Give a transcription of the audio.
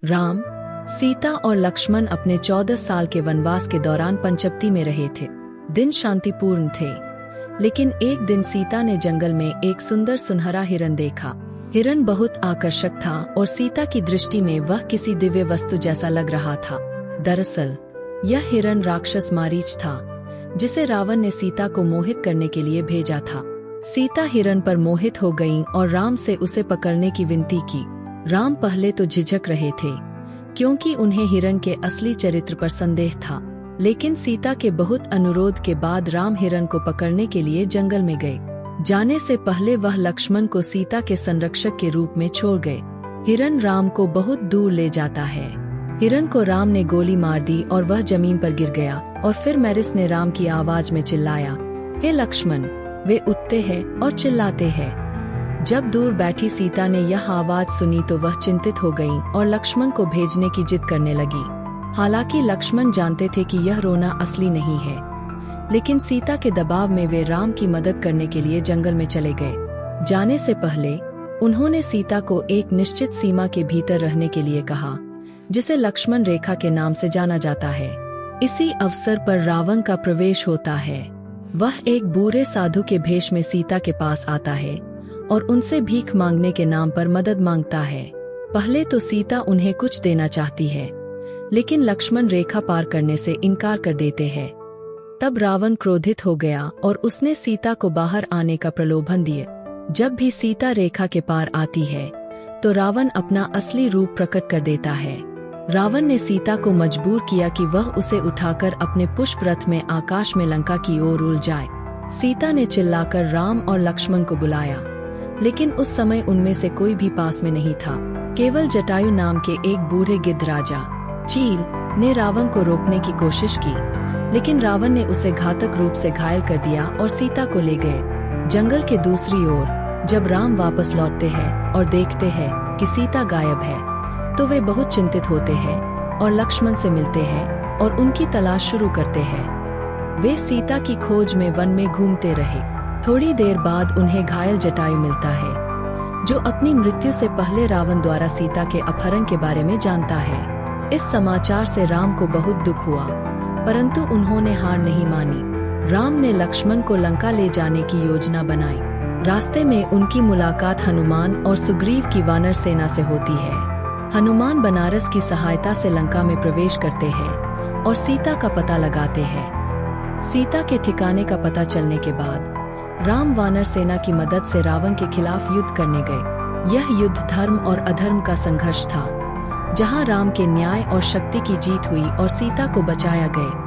राम, सीता और लक्ष्मण अपने 14 साल के वनवास के दौरान पंचवटी में रहे थे। दिन शांतिपूर्ण थे, लेकिन एक दिन सीता ने जंगल में एक सुंदर सुनहरा हिरन देखा। हिरन बहुत आकर्षक था और सीता की दृष्टि में वह किसी दिव्य वस्तु जैसा लग रहा था। दरअसल यह हिरन राक्षस मारीच था, जिसे रावण ने सीता को मोहित करने के लिए भेजा था। सीता हिरन पर मोहित हो गईं और राम से उसे पकड़ने की विनती की। राम पहले तो झिझक रहे थे, क्योंकि उन्हें हिरन के असली चरित्र पर संदेह था, लेकिन सीता के बहुत अनुरोध के बाद राम हिरन को पकड़ने के लिए जंगल में गए। जाने से पहले वह लक्ष्मण को सीता के संरक्षक के रूप में छोड़ गए। हिरन राम को बहुत दूर ले जाता है। हिरन को राम ने गोली मार दी और वह जमीन पर गिर गया, और फिर मैरिस ने राम की आवाज में चिल्लाया, हे लक्ष्मण। वे उठते हैं और चिल्लाते हैं। जब दूर बैठी सीता ने यह आवाज सुनी तो वह चिंतित हो गईं और लक्ष्मण को भेजने की जिद करने लगी। हालांकि लक्ष्मण जानते थे कि यह रोना असली नहीं है, लेकिन सीता के दबाव में वे राम की मदद करने के लिए जंगल में चले गए। जाने से पहले उन्होंने सीता को एक निश्चित सीमा के भीतर रहने के लिए कहा, जिसे लक्ष्मण रेखा के नाम से जाना जाता है। इसी अवसर पर रावण का प्रवेश होता है। वह एक बूढ़े साधु के भेष में सीता के पास आता है और उनसे भीख मांगने के नाम पर मदद मांगता है। पहले तो सीता उन्हें कुछ देना चाहती है, लेकिन लक्ष्मण रेखा पार करने से इनकार कर देते हैं। तब रावण क्रोधित हो गया और उसने सीता को बाहर आने का प्रलोभन दिया। जब भी सीता रेखा के पार आती है तो रावण अपना असली रूप प्रकट कर देता है। रावण ने सीता को मजबूर किया कि वह उसे उठाकर अपने पुष्प रथ में आकाश में लंका की ओर उड़ जाए। सीता ने चिल्लाकर राम और लक्ष्मण को बुलाया, लेकिन उस समय उनमें से कोई भी पास में नहीं था। केवल जटायु नाम के एक बूढ़े गिद्ध राजा चील ने रावण को रोकने की कोशिश की, लेकिन रावण ने उसे घातक रूप से घायल कर दिया और सीता को ले गए। जंगल के दूसरी ओर जब राम वापस लौटते हैं और देखते हैं कि सीता गायब है, तो वे बहुत चिंतित होते हैं और लक्ष्मण से मिलते हैं और उनकी तलाश शुरू करते हैं। वे सीता की खोज में वन में घूमते रहे। थोड़ी देर बाद उन्हें घायल जटायु मिलता है, जो अपनी मृत्यु से पहले रावण द्वारा सीता के अपहरण के बारे में जानता है। इस समाचार से राम को बहुत दुख हुआ, परंतु उन्होंने हार नहीं मानी। राम ने लक्ष्मण को लंका ले जाने की योजना बनाई। रास्ते में उनकी मुलाकात हनुमान और सुग्रीव की वानर सेना से होती है। हनुमान बनारस की सहायता से लंका में प्रवेश करते हैं और सीता का पता लगाते हैं। सीता के ठिकाने का पता चलने के बाद राम वानर सेना की मदद से रावण के खिलाफ युद्ध करने गए। यह युद्ध धर्म और अधर्म का संघर्ष था, जहां राम के न्याय और शक्ति की जीत हुई और सीता को बचाया गया।